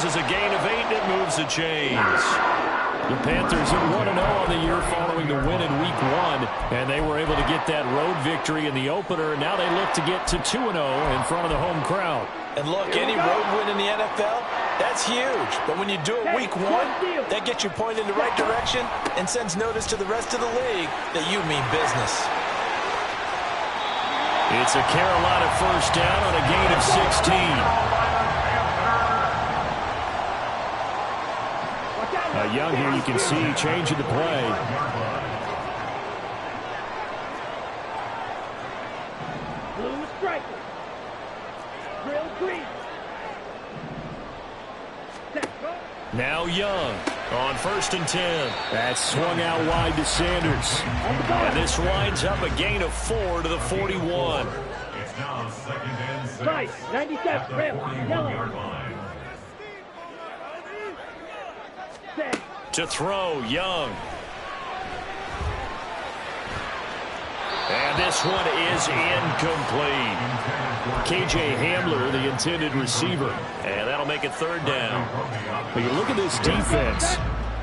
causes a gain of 8, and it moves the chains. The Panthers are 1-0 on the year following the win in Week 1, and they were able to get that road victory in the opener. Now they look to get to 2-0 in front of the home crowd. And look, any road win in the NFL, that's huge. But when you do it Week 1, that gets you pointed in the right direction and sends notice to the rest of the league that you mean business. It's a Carolina first down on a gain of 16. Young here, you can see changing the play. Blue striker. Drill green. Now Young on 1st and 10. That's swung out wide to Sanders. And this winds up a gain of 4 to the 41. It's now 2nd and 6. Right, 97, rim, yellow. To throw, Young. And this one is incomplete. KJ Hamler, the intended receiver. And that'll make it 3rd down. But you look at this defense.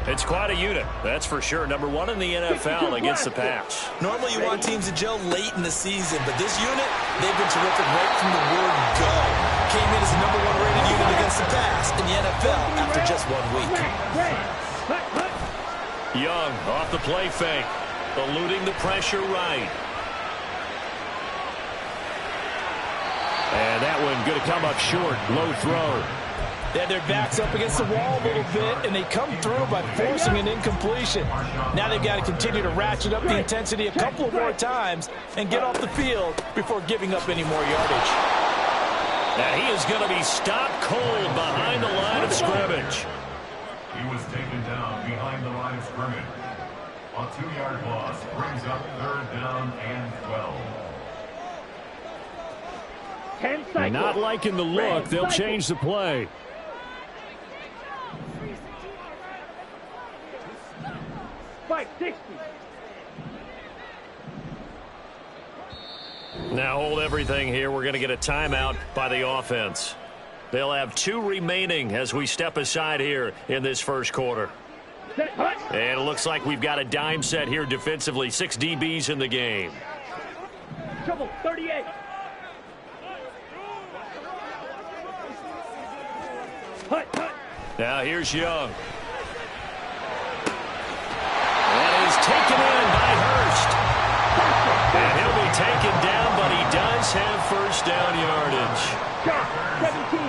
It's quite a unit, that's for sure. Number 1 in the NFL against the pass. Normally you want teams to gel late in the season, but this unit, they've been terrific right from the word go. Came in as the number 1 rated unit against the pass in the NFL after just 1 week. Young off the play fake, eluding the pressure right. And that one going to come up short, low throw. They had their backs up against the wall a little bit, and they come through by forcing an incompletion. Now they've got to continue to ratchet up the intensity a couple more times and get off the field before giving up any more yardage. And he is going to be stopped cold behind the line of scrimmage. He was taken down behind the line of scrimmage. A 2-yard loss brings up 3rd down and 12. 10 seconds. Not liking the look, they'll change the play. Spike 60. Now hold everything here. We're going to get a timeout by the offense. They'll have 2 remaining as we step aside here in this first quarter. And it looks like we've got a dime set here defensively. 6 DBs in the game. Trouble 38. Now here's Young. And he's taken in by Hurst. And he'll be taken down, but he does have first down yardage. 17.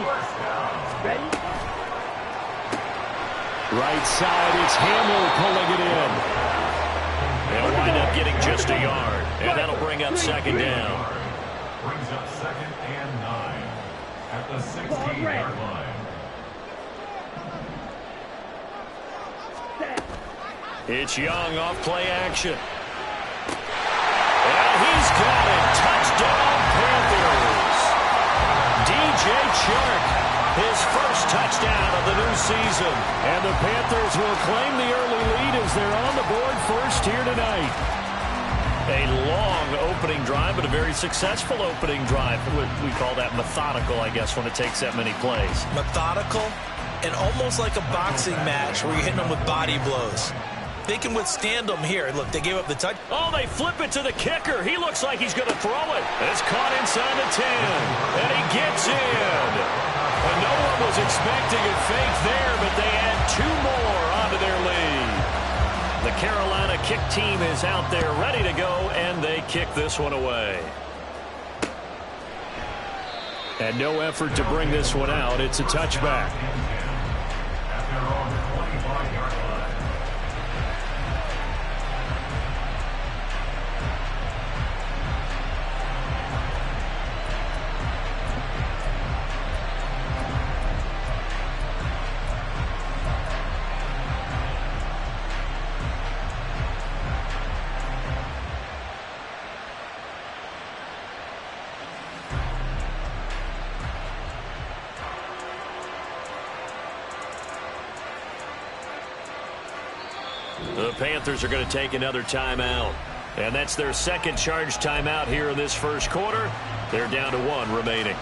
Ready? Right side, it's Hamler pulling it in. They'll wind up getting just a yard. And that'll bring up 2nd down. Brings up 2nd and 9 at the 16-yard line. It's Young off play action. And he's got it. Touchdown, Panthers. DJ Chark, his first touchdown of the new season. And the Panthers will claim the early lead as they're on the board first here tonight. A long opening drive, but a very successful opening drive. We call that methodical, I guess, when it takes that many plays. Methodical and almost like a boxing match where you're hitting them with body blows. They can withstand them here. Look, they gave up the touch. Oh, they flip it to the kicker. He looks like he's going to throw it. It's caught inside the 10. And he gets in. And no one was expecting a fake there, but they add 2 more onto their lead. The Carolina kick team is out there ready to go, and they kick this one away. And no effort to bring this one out. It's a touchback. The Panthers are going to take another timeout. And that's their second charge timeout here in this first quarter. They're down to 1 remaining.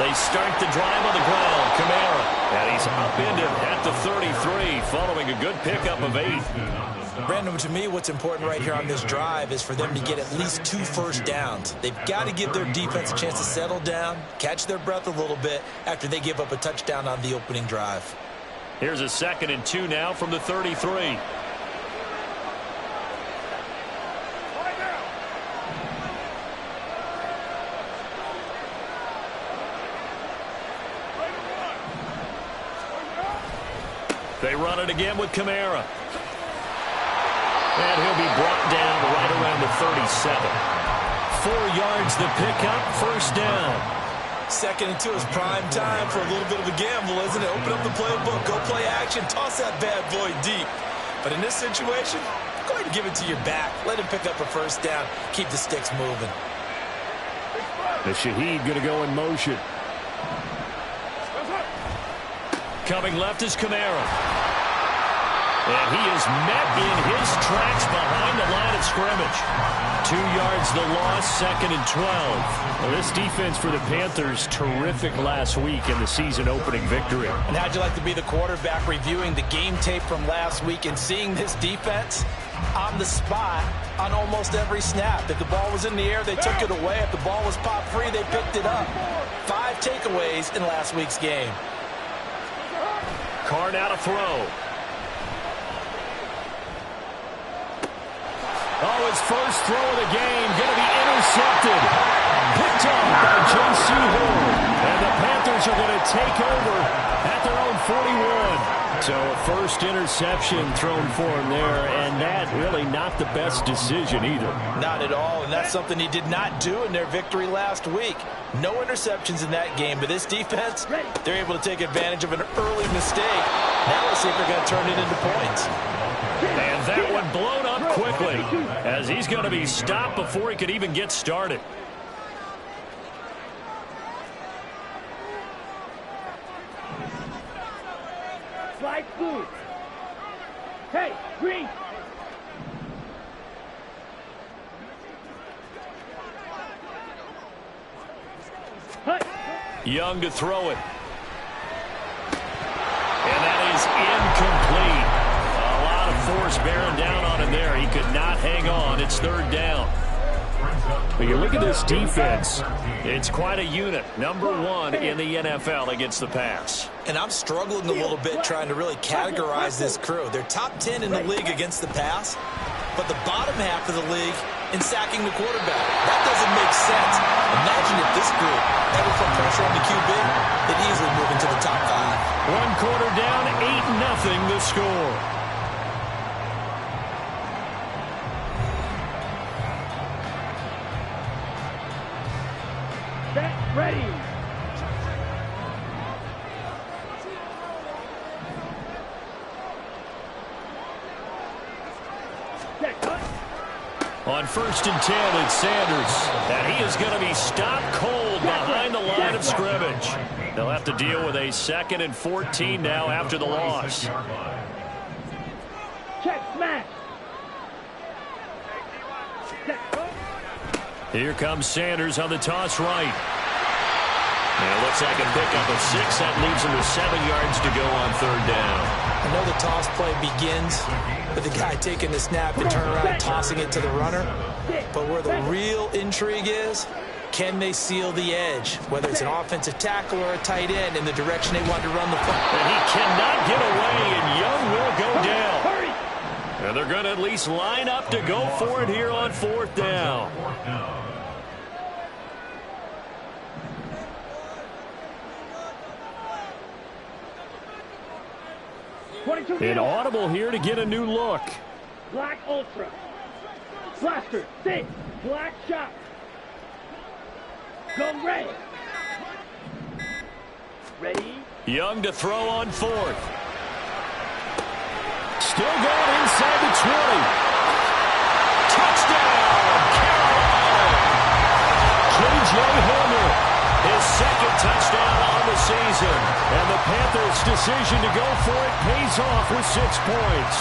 They start the drive on the ground. Kamara. And he's upended at the 33 following a good pickup of 8. Brandon, to me, what's important right here on this drive is for them to get at least 2 first downs. They've got to give their defense a chance to settle down, catch their breath a little bit after they give up a touchdown on the opening drive. Here's a 2nd and 2 now from the 33. They run it again with Kamara. And he'll be brought down right around the 37. 4 yards the pickup, first down. 2nd and 2 is prime time for a little bit of a gamble, isn't it? Open up the playbook, go play action, toss that bad boy deep. But in this situation, go ahead and give it to your back. Let him pick up a first down. Keep the sticks moving. The Shaheed going to go in motion. Coming left is Kamara. And he is met in his tracks behind the line of scrimmage. 2 yards the loss, 2nd and 12. Well, this defense for the Panthers, terrific last week in the season-opening victory. And how'd you like to be the quarterback reviewing the game tape from last week and seeing this defense on the spot on almost every snap? If the ball was in the air, they took it away. If the ball was popped free, they picked it up. 5 takeaways in last week's game. Carr now to throw. Oh, his first throw of the game going to be intercepted. Picked off by J.C. Horn. And the Panthers are going to take over at their own 41. So a first interception thrown for him there, and that really not the best decision either. Not at all, and that's something he did not do in their victory last week. No interceptions in that game, but this defense, they're able to take advantage of an early mistake. Now let's see if they're going to turn it into points. And that one blown up quickly as he's going to be stopped before he could even get started. Slide blue. Hey, green. Hut. Young to throw it. And that is incomplete. A lot of force bearing down on him there. He could not hang on. It's 3rd down. But you look at this defense, it's quite a unit. Number 1 in the NFL against the pass. And I'm struggling a little bit trying to really categorize this crew. They're top 10 in the league against the pass, but the bottom half of the league in sacking the quarterback. That doesn't make sense. Imagine if this group ever put pressure on the QB, they'd easily move into the top 5. 1 quarter down, 8-0 the score. Set, ready. Set, cut. On 1st and 10, it's Sanders. And he is going to be stopped cold behind the line of scrimmage. They'll have to deal with a 2nd and 14 now after the loss. Check, smash. Set, cut. Here comes Sanders on the toss right. And it looks like a pickup of 6. That leaves him with 7 yards to go on 3rd down. I know the toss play begins with the guy taking the snap and turn around and tossing it to the runner. But where the real intrigue is, can they seal the edge? Whether it's an offensive tackle or a tight end in the direction they want to run the play. And he cannot get away, and Young will go down. And they're going to at least line up to go for it here on 4th down. An audible here to get a new look. Black Ultra. Blaster, sit. Black shot. Go red. Ready. Young to throw on 4th. Still going inside the 20. Touchdown, Carolina. K.J. Hamler. His 2nd touchdown on the season. And the Panthers' decision to go for it pays off with 6 points.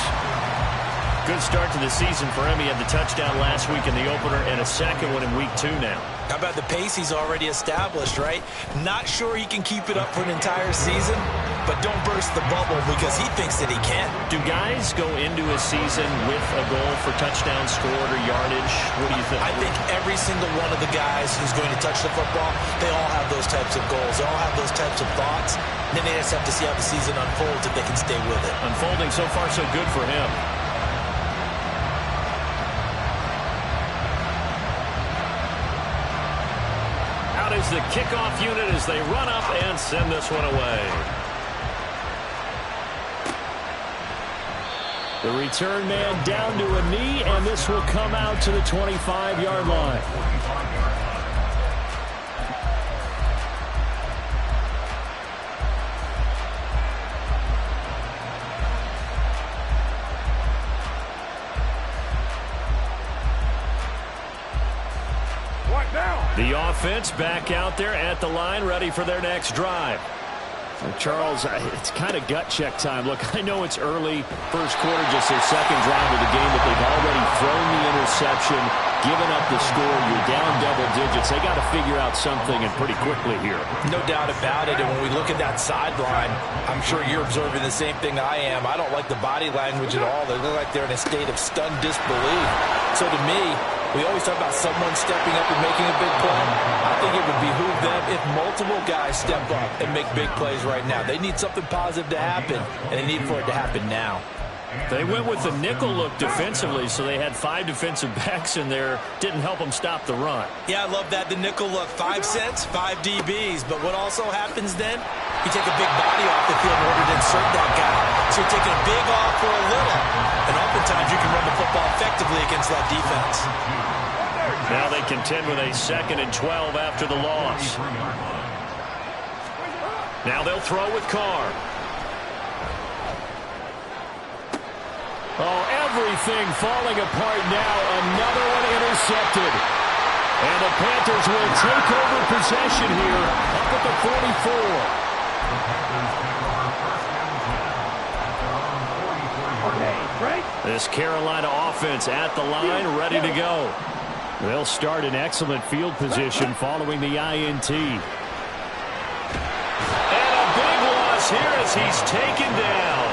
Good start to the season for him. He had the touchdown last week in the opener and a 2nd one in week 2 now. How about the pace he's already established, right? Not sure he can keep it up for an entire season, but don't burst the bubble because he thinks that he can. Do guys go into a season with a goal for touchdown scored or yardage? What do you think? I think every single one of the guys who's going to touch the football, they all have those types of goals. They all have those types of thoughts. And then they just have to see how the season unfolds if they can stay with it. Unfolding so far so good for him. Is the kickoff unit as they run up and send this one away. The return man down to a knee, and this will come out to the 25-yard line. The offense back out there at the line, ready for their next drive. Charles, it's kind of gut check time. Look, I know it's early, first quarter, just their second drive of the game, but they've already thrown the interception, given up the score. You're down double digits. They got to figure out something, and pretty quickly here. No doubt about it, and when we look at that sideline, I'm sure you're observing the same thing I am. I don't like the body language at all. They look like they're in a state of stunned disbelief. So to me, we always talk about someone stepping up and making a big play. I think it would behoove them if multiple guys step up and make big plays right now. They need something positive to happen, and they need for it to happen now. They went with the nickel look defensively, so they had 5 defensive backs in there. Didn't help them stop the run. Yeah, I love that, the nickel look. 5 cents, 5 DBs. But what also happens then? You take a big body off the field in order to insert that guy. So you're taking a big off for a little. And oftentimes you can run the football effectively against that defense. Now they contend with a 2nd and 12 after the loss. Now they'll throw with Carr. Oh, everything falling apart now. Another one intercepted. And the Panthers will take over possession here up at the 44. This Carolina offense at the line, ready to go. They'll start in excellent field position following the INT. And a big loss here as he's taken down.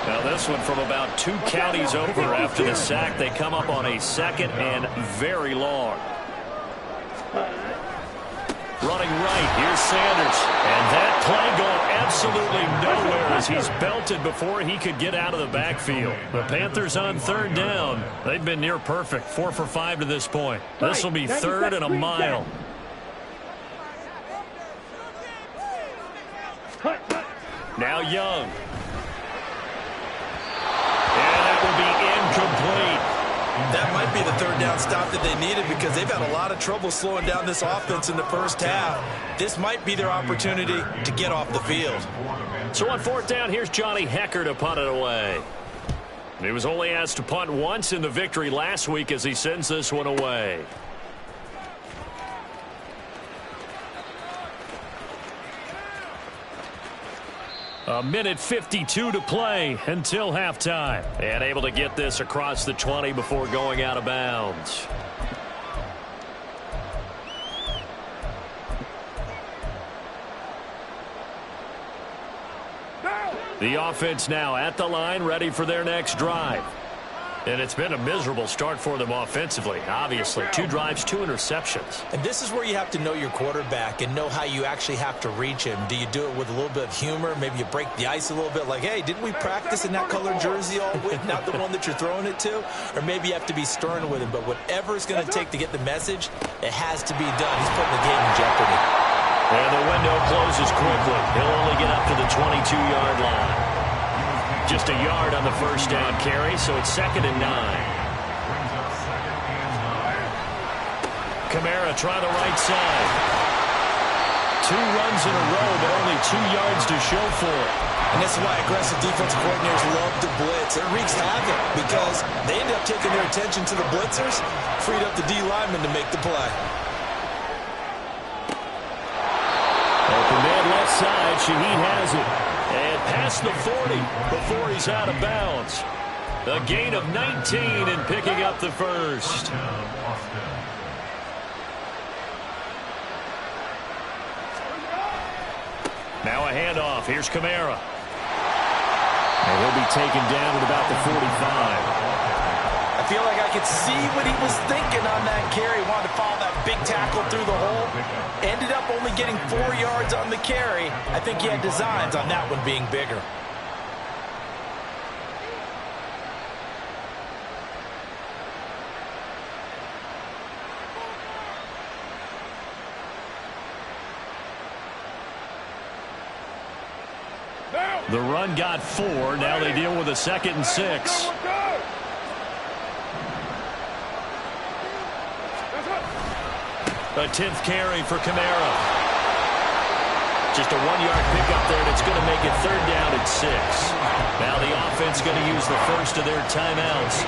Now this one from about 2 counties over after the sack. They come up on a 2nd and very long. Running right, here's Sanders. And that play going absolutely nowhere as he's belted before he could get out of the backfield. The Panthers on 3rd down. They've been near perfect, 4 for 5 to this point. This will be 3rd and a mile. Now Young. And that will be incomplete. That might be the 3rd down stop that they needed because they've had a lot of trouble slowing down this offense in the first half. This might be their opportunity to get off the field. So on 4th down, here's Johnny Hekker to punt it away. He was only asked to punt once in the victory last week as he sends this one away. A minute 52 to play until halftime. And able to get this across the 20 before going out of bounds. The offense now at the line, ready for their next drive. And it's been a miserable start for them offensively. Obviously, 2 drives, 2 interceptions. And this is where you have to know your quarterback and know how you actually have to reach him. Do you do it with a little bit of humor? Maybe you break the ice a little bit like, hey, didn't we practice in that colored jersey all week, not the one that you're throwing it to? Or maybe you have to be stern with him. But whatever it's going to take to get the message, it has to be done. He's putting the game in jeopardy. And the window closes quickly. He'll only get up to the 22-yard line. Just a yard on the first down carry, so it's 2nd and 9. Kamara try the right side. 2 runs in a row, but only 2 yards to show for it. And this is why aggressive defensive coordinators love to blitz. It wreaks havoc because they end up taking their attention to the blitzers, freed up the D lineman to make the play. Open man left side, Shaheed has it. And past the 40 before he's out of bounds. A gain of 19 and picking up the first. Now a handoff. Here's Kamara. And he'll be taken down at about the 45. I feel like I could see what he was thinking on that carry. Wanted to follow that big tackle through the hole. Ended up only getting 4 yards on the carry. I think he had designs on that one being bigger. The run got 4. Now they deal with a 2nd and 6. A 10th carry for Kamara. Just a 1-yard pickup there, and it's going to make it 3rd down at 6. Now the offense going to use the first of their timeouts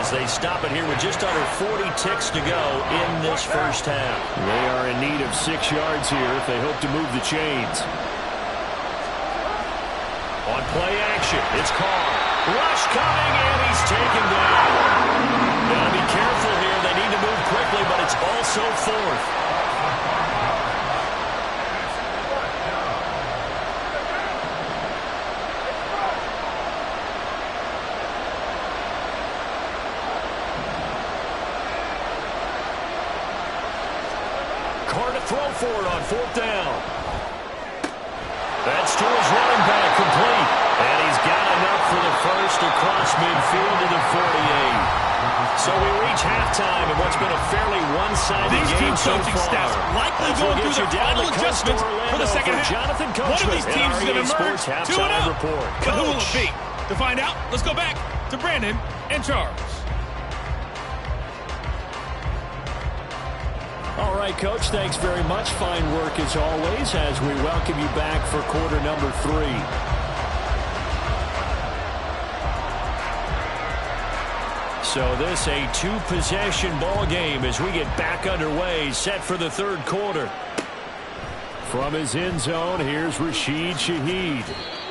as they stop it here with just under 40 ticks to go in this first half. They are in need of 6 yards here if they hope to move the chains. On play action, it's Carr. Rush coming, and he's taken down. Gotta be careful here. They need to move quickly, but it's also 4th. Carr to throw for it on 4th down. That's to his running back, complete. And he's got enough for the first across midfield to the 48. So we reach halftime in what's been a fairly one-sided game so far. Staffs likely going through their final adjustments for the second half. Jonathan One of these teams is going to emerge 2-0. Report. But who will it be? To find out, let's go back to Brandon and Charles. All right, Coach, thanks very much. Fine work as always as we welcome you back for quarter number 3. So this a 2-possession ball game as we get back underway, set for the 3rd quarter. From his end zone, here's Rashid Shaheed.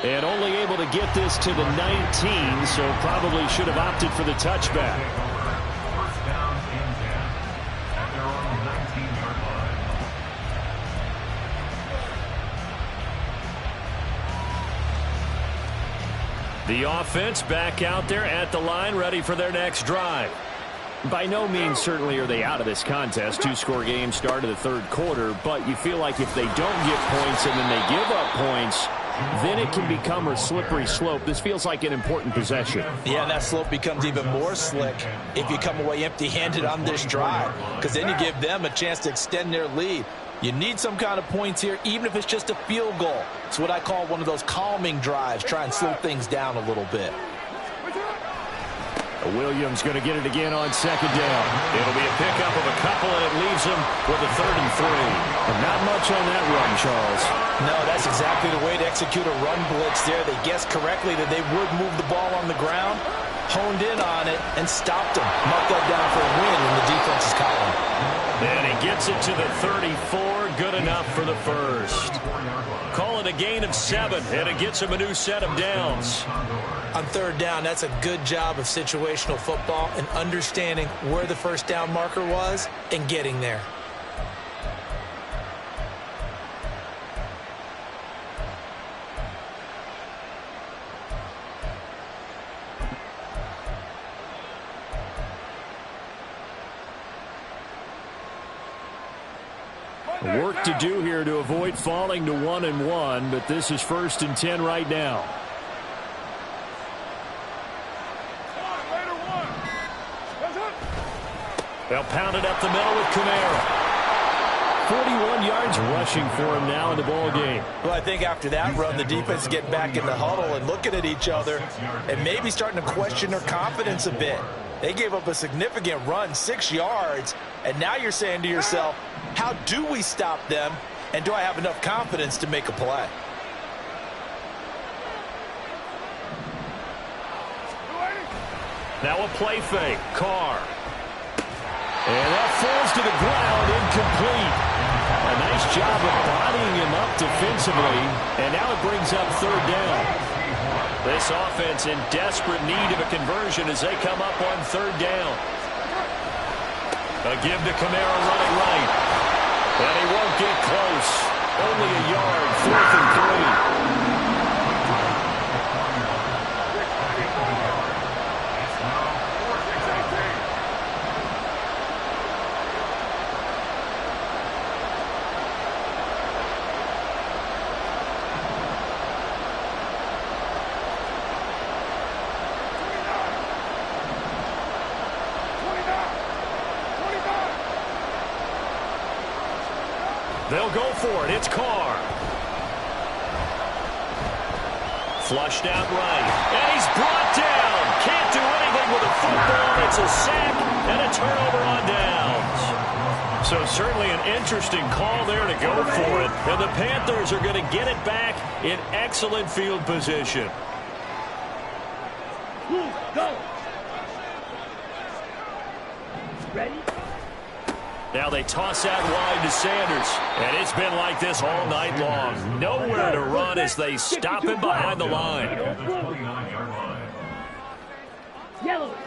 And only able to get this to the 19, so probably should have opted for the touchback. The offense back out there at the line, ready for their next drive. By no means certainly are they out of this contest. 2-score game start of the 3rd quarter, but you feel like if they don't get points and then they give up points, then it can become a slippery slope. This feels like an important possession. Yeah, and that slope becomes even more slick if you come away empty-handed on this drive, because then you give them a chance to extend their lead. You need some kind of points here, even if it's just a field goal. It's what I call one of those calming drives. Try and slow things down a little bit. Williams going to get it again on 2nd down. It'll be a pickup of a couple, and it leaves him with a 3rd and 3. And not much on that run, Charles. No, that's exactly the way to execute a run blitz there. They guessed correctly that they would move the ball on the ground, honed in on it, and stopped them. Marked that down for a win in the defense's column. And he gets it to the 34. Good enough for the first. Call it a gain of 7, and it gets him a new set of downs. On 3rd down, that's a good job of situational football and understanding where the first down marker was and getting there. Work to do here to avoid falling to 1-1, but this is 1st and 10 right now. They'll pound it up the middle with Kamara. 41 yards rushing for him now in the ball game. Well, I think after that run, the defense is getting back in the huddle and looking at each other and maybe starting to question their confidence a bit. They gave up a significant run, 6 yards, and now you're saying to yourself, how do we stop them, and do I have enough confidence to make a play? Now a play fake. Carr. And that falls to the ground, incomplete. A nice job of bodying him up defensively, and now it brings up 3rd down. This offense in desperate need of a conversion as they come up on 3rd down. A give to Kamara running right. And he won't get close. Only a yard, 4th and 3. They'll go for it. It's Carr. Flushed out right. And he's brought down. Can't do anything with a football. It's a sack and a turnover on downs. So certainly an interesting call there to go for it. And the Panthers are going to get it back in excellent field position. Go. Ready? Now they toss out wide to Sanders. And it's been like this all night long. Nowhere to run as they stop him behind the line.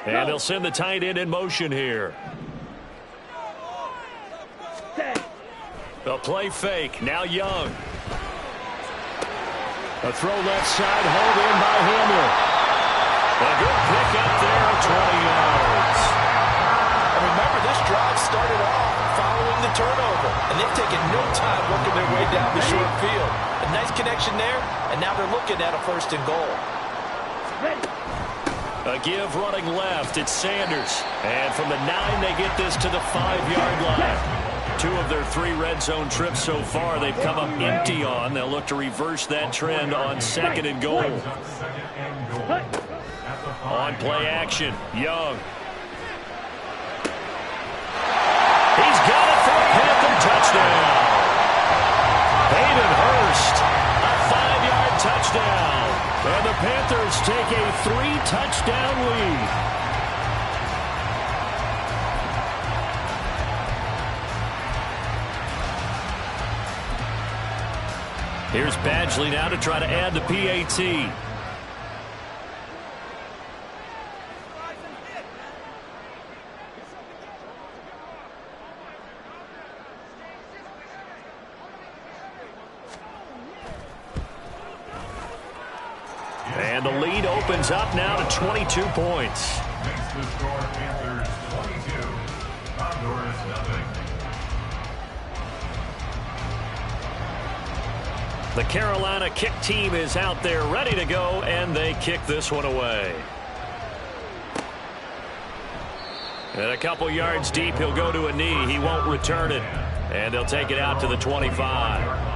And they'll send the tight end in motion here. They'll play fake. Now Young. A throw left side, hold in by Hamler. A good pick up there, 20 yards. And remember, this drive started off following the turnover, and they've taken no time working their way down the short field. A nice connection there, and now they're looking at a 1st and goal. A give running left. It's Sanders. And from the 9, they get this to the 5-yard line. 2 of their 3 red zone trips so far they've come up empty on. They'll look to reverse that trend on 2nd and goal. On play action, Young. He's got it for a Panther touchdown. Hayden Hurst, a 5-yard touchdown. And the Panthers take a 3-touchdown lead. Here's Badgley now to try to add the PAT. And the lead opens up now to 22 points. Makes the score Panthers 22, Condors nothing. The Carolina kick team is out there ready to go, and they kick this one away. And a couple yards deep, he'll go to a knee. He won't return it. And they'll take it out to the 25.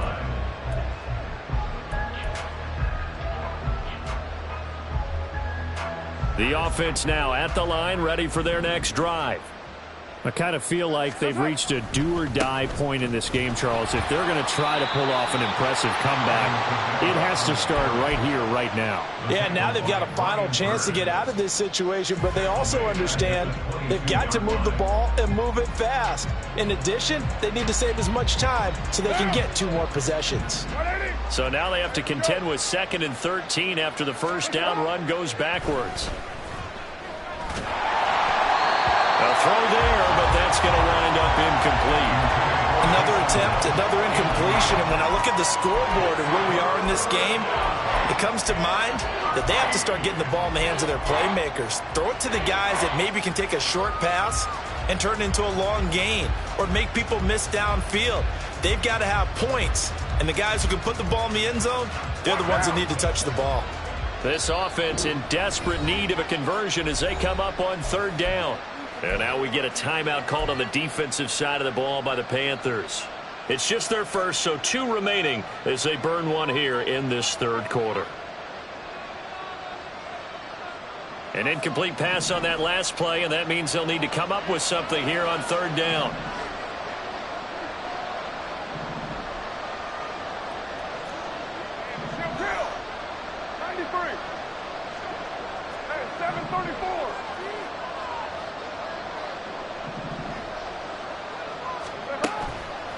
The offense now at the line, ready for their next drive. I kind of feel like they've reached a do-or-die point in this game, Charles. If they're going to try to pull off an impressive comeback, it has to start right here, right now. Yeah, now they've got a final chance to get out of this situation, but they also understand they've got to move the ball and move it fast. In addition, they need to save as much time so they can get 2 more possessions. So now they have to contend with 2nd and 13 after the first down run goes backwards. A throw there, but that's going to wind up incomplete. Another attempt, another incompletion, and when I look at the scoreboard and where we are in this game, it comes to mind that they have to start getting the ball in the hands of their playmakers. Throw it to the guys that maybe can take a short pass and turn it into a long gain or make people miss downfield. They've got to have points, and the guys who can put the ball in the end zone, they're the ones that need to touch the ball. This offense in desperate need of a conversion as they come up on 3rd down. And now we get a timeout called on the defensive side of the ball by the Panthers. It's just their first, so 2 remaining as they burn one here in this 3rd quarter. An incomplete pass on that last play, and that means they'll need to come up with something here on 3rd down.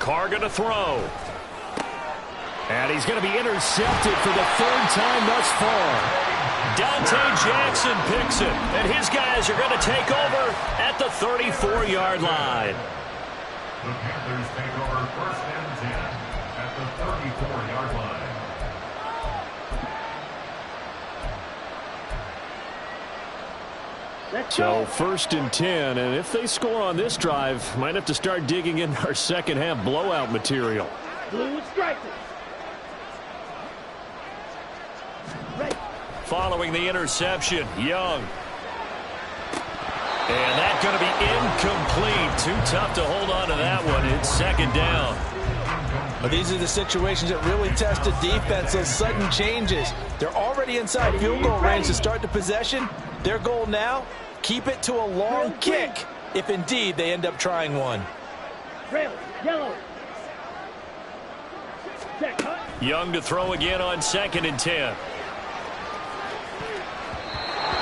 Carr going to throw. And he's going to be intercepted for the 3rd time thus far. Dante Jackson picks it, and his guys are going to take over at the 34-yard line. The Panthers take over 1st and 10 at the 34-yard line. So 1st and 10, and if they score on this drive, might have to start digging in our second half blowout material. Blue strikers. Right. Following the interception, Young. And that's going to be incomplete. Too tough to hold on to that one. It's 2nd down. Well, these are the situations that really test a defense, those sudden changes. They're already inside field goal range to start the possession. Their goal now, keep it to a long kick, if indeed they end up trying one. Trail, yellow. Set, cut. Young to throw again on 2nd and 10.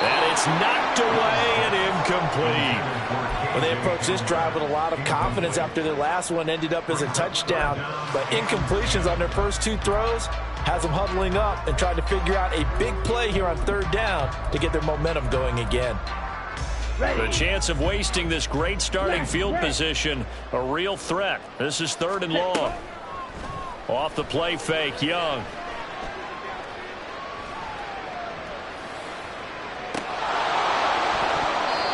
And it's knocked away and incomplete. Well, they approached this drive with a lot of confidence after their last one ended up as a touchdown. But incompletions on their first 2 throws has them huddling up and trying to figure out a big play here on 3rd down to get their momentum going again. The chance of wasting this great starting field position, a real threat. This is 3rd and long. Off the play fake, Young.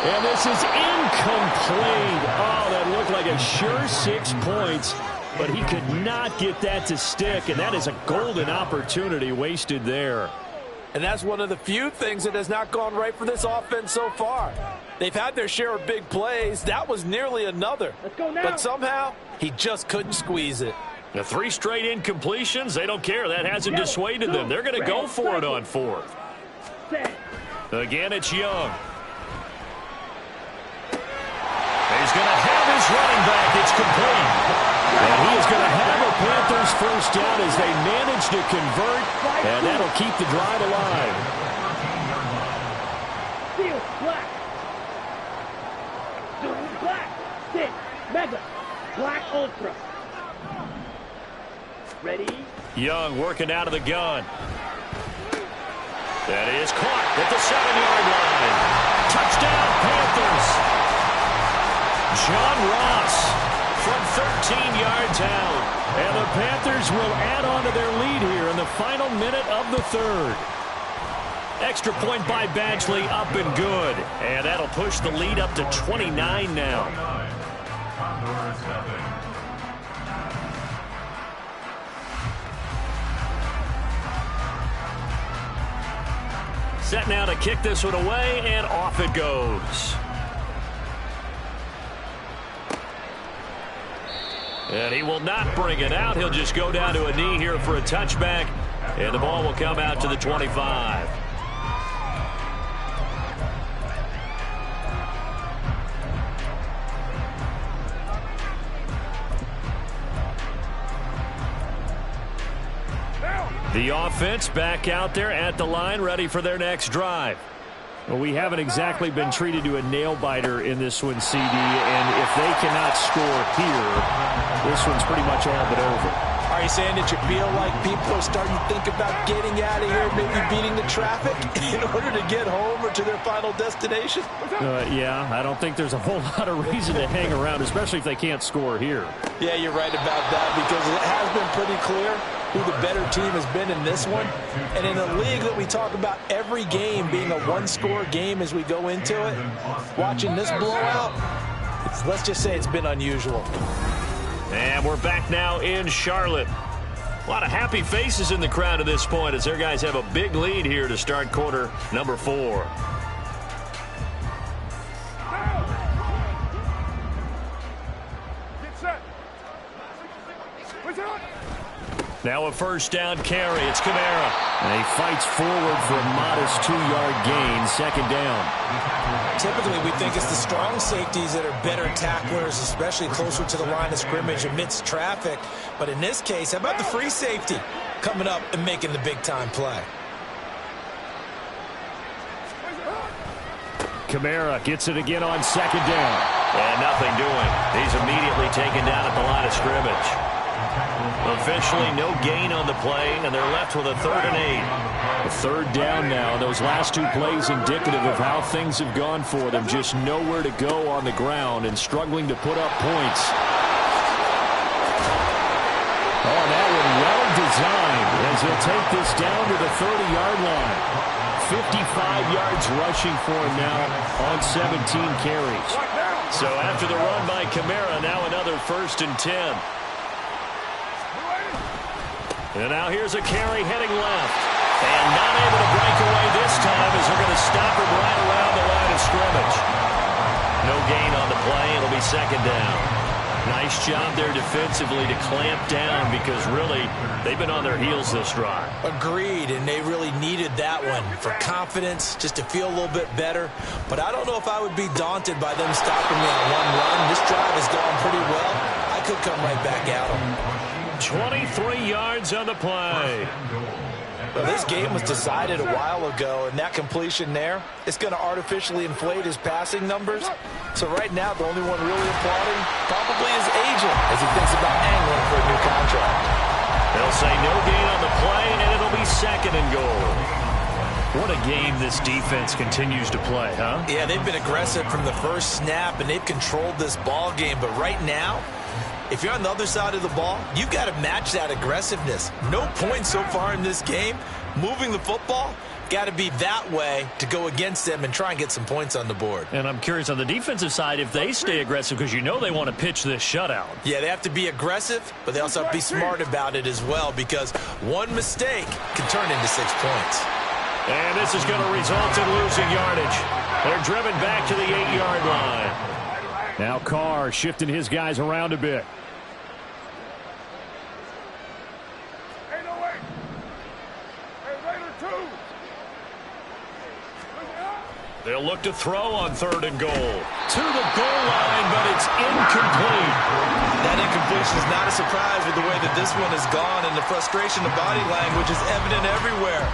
And this is incomplete. Oh, that looked like a sure 6 points, but he could not get that to stick, and that is a golden opportunity wasted there. And that's one of the few things that has not gone right for this offense so far. They've had their share of big plays. That was nearly another. Let's go now. But somehow, he just couldn't squeeze it. The 3 straight incompletions, they don't care. That hasn't dissuaded them. They're going to go for it on 4th. Set. Again, it's Young. He's going to have his running back. It's complete. And he is going to have a Panthers first down as they manage to convert, and that'll keep the drive alive. Steel, black. Black. Stick. Mega. Black Ultra. Ready? Young working out of the gun. That is caught at the 7-yard line. Touchdown, Panthers. John Ross from 13 yards out. And the Panthers will add on to their lead here in the final minute of the 3rd. Extra point by Badgley, up and good. And that'll push the lead up to 29 now. Set now to kick this one away, and off it goes. And he will not bring it out. He'll just go down to a knee here for a touchback. And the ball will come out to the 25. The offense back out there at the line, ready for their next drive. Well, we haven't exactly been treated to a nail-biter in this one, CD, and if they cannot score here, this one's pretty much all but over. Are you saying that you feel like people are starting to think about getting out of here, maybe beating the traffic in order to get home or to their final destination? Yeah, I don't think there's a whole lot of reason to hang around, especially if they can't score here. Yeah, you're right about that, because it has been pretty clear who the better team has been in this one. And in a league that we talk about every game being a one-score game as we go into it, watching this blowout, let's just say it's been unusual. And we're back now in Charlotte. A lot of happy faces in the crowd at this point as their guys have a big lead here to start quarter number 4. Now a first down carry. It's Kamara. And he fights forward for a modest 2-yard gain. 2nd down. Typically, we think it's the strong safeties that are better tacklers, especially closer to the line of scrimmage amidst traffic. But in this case, how about the free safety coming up and making the big-time play? Kamara gets it again on 2nd down. And nothing doing. He's immediately taken down at the line of scrimmage. Officially no gain on the play, and they're left with a 3rd and 8. A 3rd down now. Those last 2 plays indicative of how things have gone for them. Just nowhere to go on the ground and struggling to put up points. Oh, that one well designed as they'll take this down to the 30-yard line. 55 yards rushing for him now on 17 carries. So after the run by Kamara, now another 1st and 10. And now here's a carry heading left. And not able to break away this time as they're going to stop him right around the line of scrimmage. No gain on the play. It'll be 2nd down. Nice job there defensively to clamp down because really they've been on their heels this drive. Agreed, and they really needed that one for confidence, just to feel a little bit better. But I don't know if I would be daunted by them stopping me on one run. This drive has gone pretty well. I could come right back at them. 23 yards on the play. Well, this game was decided a while ago, and that completion there, it's going to artificially inflate his passing numbers. So right now, the only one really applauding probably his agent as he thinks about angling for a new contract. They'll say no gain on the play, and it'll be 2nd and goal. What a game this defense continues to play, huh? Yeah, they've been aggressive from the first snap, and they've controlled this ball game. But right now, if you're on the other side of the ball, you've got to match that aggressiveness. No points so far in this game. Moving the football, got to be that way to go against them and try and get some points on the board. And I'm curious on the defensive side if they stay aggressive because you know they want to pitch this shutout. Yeah, they have to be aggressive, but they also have to be smart about it as well because one mistake can turn into 6 points. And this is going to result in losing yardage. They're driven back to the 8-yard line. Now Carr shifting his guys around a bit. They'll look to throw on 3rd and goal. To the goal line, but it's incomplete. That incompletion is not a surprise with the way that this one has gone, and the frustration of body language is evident everywhere.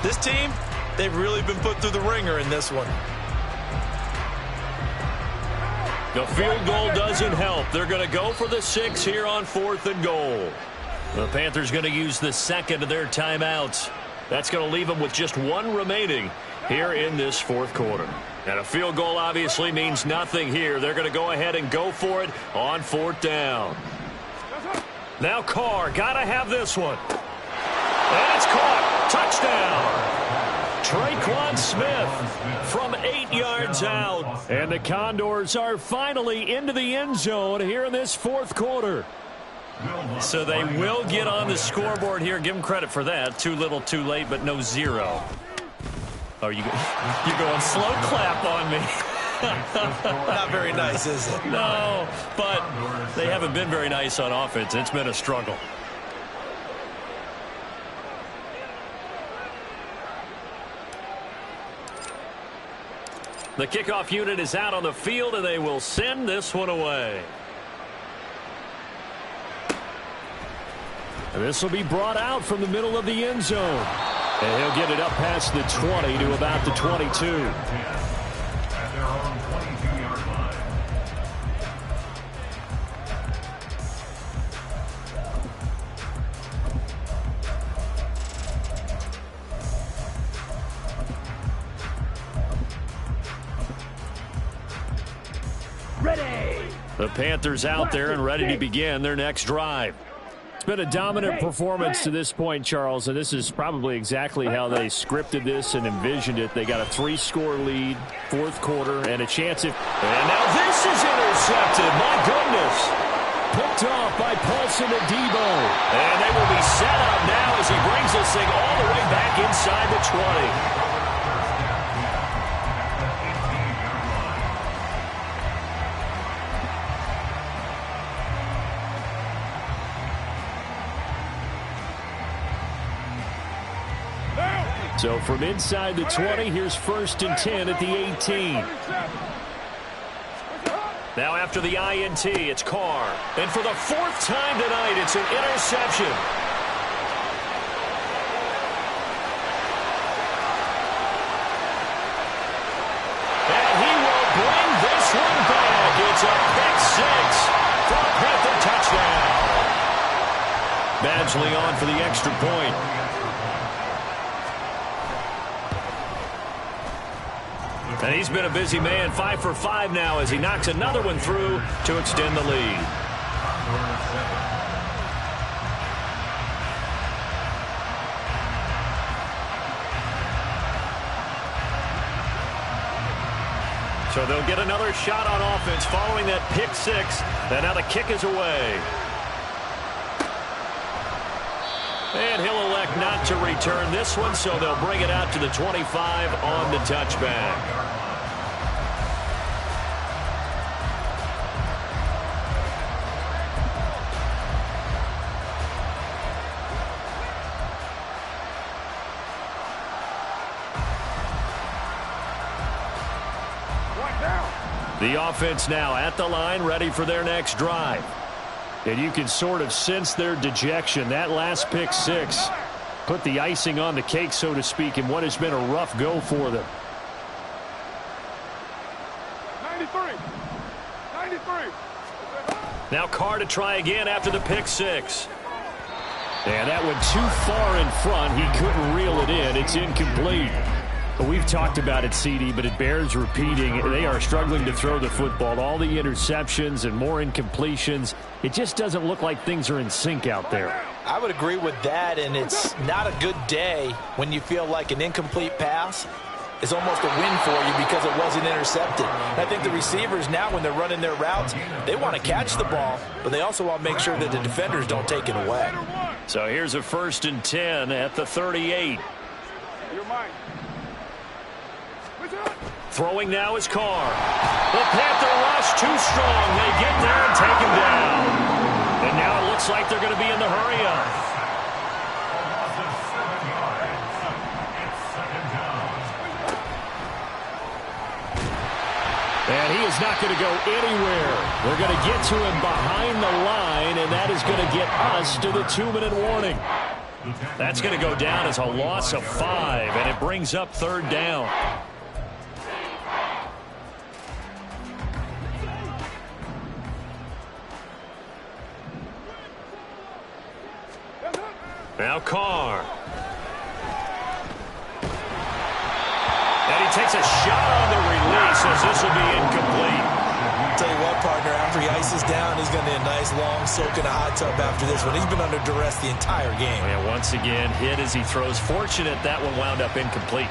This team, they've really been put through the ringer in this one. The field goal doesn't help. They're going to go for the 6 here on 4th and goal. The Panthers going to use the 2nd of their timeouts. That's going to leave them with just 1 remaining here in this 4th quarter. And a field goal obviously means nothing here. They're going to go ahead and go for it on 4th down. Now Carr, got to have this one. And it's caught. Touchdown. Traquan Smith from 8 yards out. And the Condors are finally into the end zone here in this 4th quarter. So they will get on the scoreboard here. Give them credit for that. Too little, too late, but no 0. Oh, you're going slow clap on me. Not very nice, is it? No, but they haven't been very nice on offense. It's been a struggle. The kickoff unit is out on the field, and they will send this one away. This will be brought out from the middle of the end zone. And he'll get it up past the 20 to about the 22. At their own 22-yard line. Ready. The Panthers out there and ready to begin their next drive. It's been a dominant performance to this point, Charles, and this is probably exactly how they scripted this and envisioned it. They got a 3-score lead, 4th quarter, and a chance if... And now this is intercepted. My goodness. Picked off by Paulson Adebo. And they will be set up now as he brings this thing all the way back inside the 20. So from inside the 20, here's 1st and 10 at the 18. Now after the INT, it's Carr. And for the 4th time tonight, it's an interception. And he will bring this one back. It's a pick 6 for a Panther touchdown. Badgley on for the extra point. And he's been a busy man, 5 for 5 now as he knocks another one through to extend the lead. So they'll get another shot on offense following that pick 6. And now the kick is away. And he'll elect not to return this one, so they'll bring it out to the 25 on the touchback. The offense now at the line, ready for their next drive. And you can sort of sense their dejection. That last pick six put the icing on the cake, so to speak, in what has been a rough go for them. 93. Now Carr to try again after the pick six. And that went too far in front. He couldn't reel it in. It's incomplete. We've talked about it, CD, but it bears repeating. They are struggling to throw the football. All the interceptions and more incompletions. It just doesn't look like things are in sync out there. I would agree with that, and it's not a good day when you feel like an incomplete pass is almost a win for you because it wasn't intercepted. And I think the receivers now, when they're running their routes, they want to catch the ball, but they also want to make sure that the defenders don't take it away. So here's a 1st and 10 at the 38. Throwing now is Carr. The Panther rush too strong. They get there and take him down. And now it looks like they're going to be in the hurry-up. And he is not going to go anywhere. They're going to get to him behind the line, and that is going to get us to the 2-minute warning. That's going to go down as a loss of 5, and it brings up 3rd down. Now Carr. And he takes a shot on the release as this will be incomplete. I'll tell you what, partner, after he ices down, he's going to need a nice long soak in a hot tub after this one. He's been under duress the entire game. And once again, hit as he throws. Fortunate that one wound up incomplete.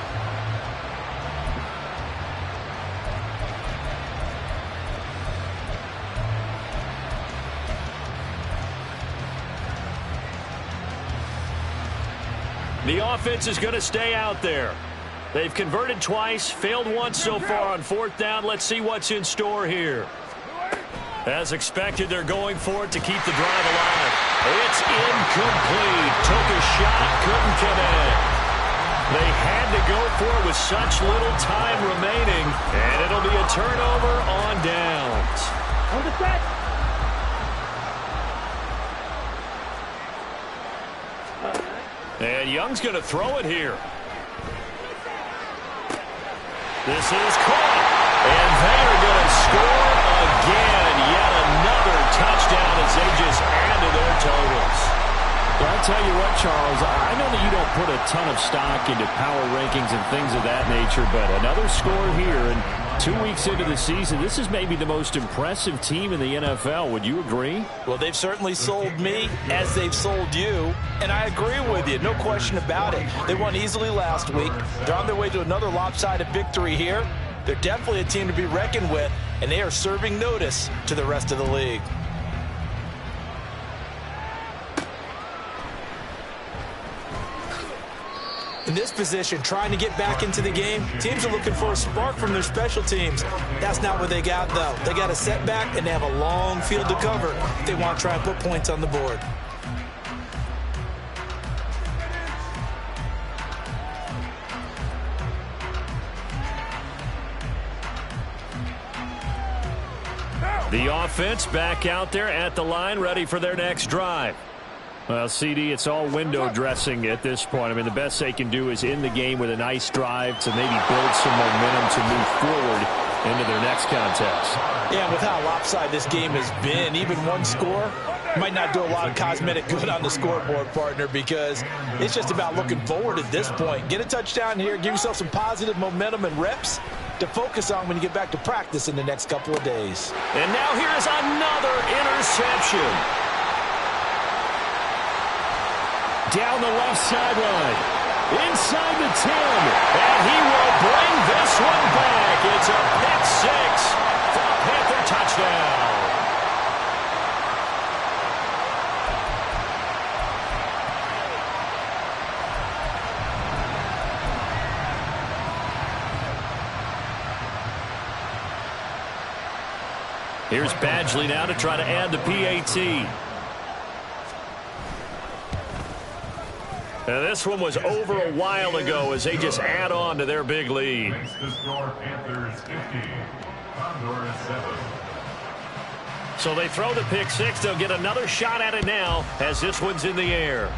The offense is going to stay out there. They've converted twice, failed once so far on 4th down. Let's see what's in store here. As expected, they're going for it to keep the drive alive. It's incomplete. Took a shot, couldn't connect. They had to go for it with such little time remaining, and it'll be a turnover on downs. On the set. And Young's going to throw it here. This is caught. And they are going to score again. Yet another touchdown as they just add to their totals. Well, I'll tell you what, Charles, I know that you don't put a ton of stock into power rankings and things of that nature, but another score here, and 2 weeks into the season, this is maybe the most impressive team in the NFL. Would you agree? Well, they've certainly sold me as they've sold you, and I agree with you, no question about it. They won easily last week. They're on their way to another lopsided victory here. They're definitely a team to be reckoned with, and they are serving notice to the rest of the league. In this position, trying to get back into the game, teams are looking for a spark from their special teams. That's not what they got, though. They got a setback, and they have a long field to cover if they want to try and put points on the board. The offense back out there at the line, ready for their next drive. Well, CD, it's all window dressing at this point. I mean, the best they can do is end the game with a nice drive to maybe build some momentum to move forward into their next contest. Yeah, with how lopsided this game has been, even one score might not do a lot of cosmetic good on the scoreboard, partner, because it's just about looking forward at this point. Get a touchdown here, give yourself some positive momentum and reps to focus on when you get back to practice in the next couple of days. And now here is another interception. Down the left sideline, inside the 10, and he will bring this one back. It's a pick six for a Panther touchdown. Here's Badgley now to try to add the PAT. Now this one was over a while ago as they just add on to their big lead. Makes the score Panthers 50, Condors 7. So they throw the pick six. They'll get another shot at it now as this one's in the air.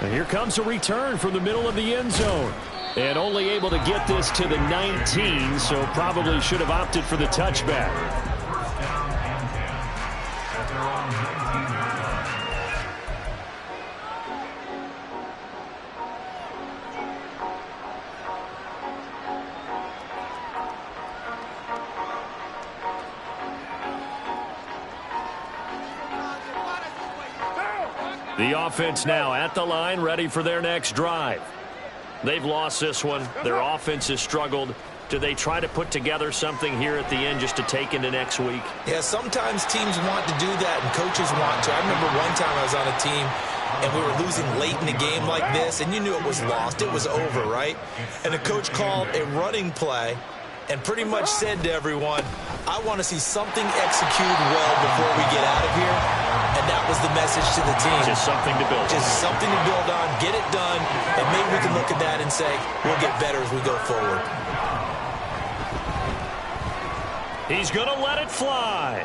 And here comes a return from the middle of the end zone. And only able to get this to the 19, so probably should have opted for the touchback. First down and 10 at their own 19-yard line. The offense now at the line, ready for their next drive. They've lost this one. Their offense has struggled. Do they try to put together something here at the end just to take into next week? Yeah, sometimes teams want to do that and coaches want to. I remember one time I was on a team and we were losing late in the game like this, and you knew it was lost. It was over, right? And the coach called a running play and pretty much said to everyone, I want to see something executed well before we get out of here. And that was the message to the team. Just something to build on. Just something to build on, get it done, and maybe we can look at that and say, we'll get better as we go forward. He's going to let it fly.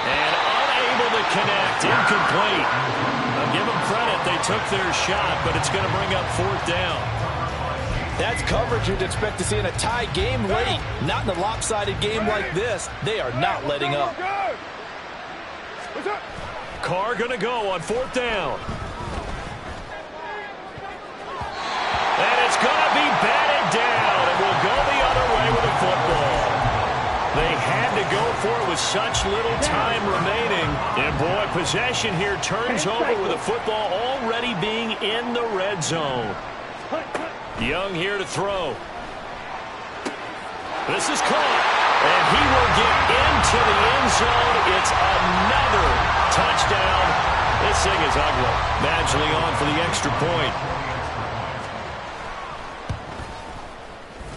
And unable to connect. Incomplete. I'll give them credit. They took their shot, but it's going to bring up fourth down. That's coverage you'd expect to see in a tie game late. Not in a lopsided game like this. They are not letting up. Carr going to go on fourth down. And it's going to be batted down, and will go the other way with the football. They had to go for it with such little time remaining. And, boy, possession here turns over with the football already being in the red zone. Young here to throw. This is caught, and he will get into the end zone. It's another touchdown. This thing is ugly. Badgley on for the extra point.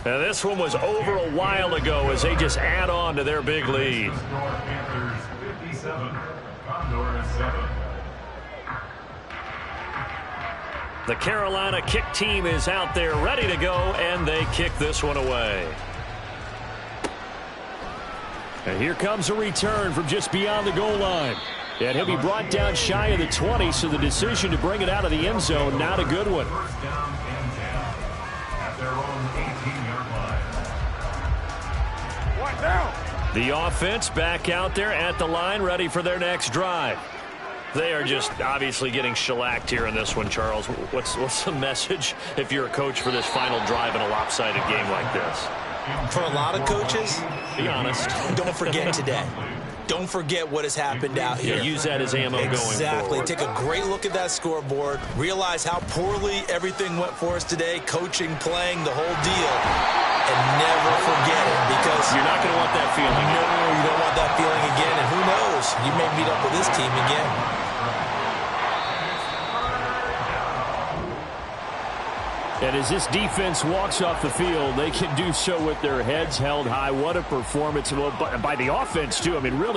Now, this one was over a while ago as they just add on to their big lead. Panthers 57, Condors 7. The Carolina kick team is out there ready to go, and they kick this one away. And here comes a return from just beyond the goal line. And he'll be brought down shy of the 20, so the decision to bring it out of the end zone, not a good one. First down and 10 at their own 18-yard line. One down. The offense back out there at the line, ready for their next drive. They are just obviously getting shellacked here in this one, Charles. What's the message if you're a coach for this final drive in a lopsided game like this? For a lot of coaches, Be honest. don't forget today. Don't forget what has happened out here. Yeah, use that as ammo going Exactly. forward. Take a great look at that scoreboard. Realize how poorly everything went for us today. Coaching, playing, the whole deal. And never forget it, because You're not going to want that feeling. no, you don't want that feeling again. And who knows? You may meet up with this team again. And as this defense walks off the field, they can do so with their heads held high. What a performance by the offense, too. I mean, really.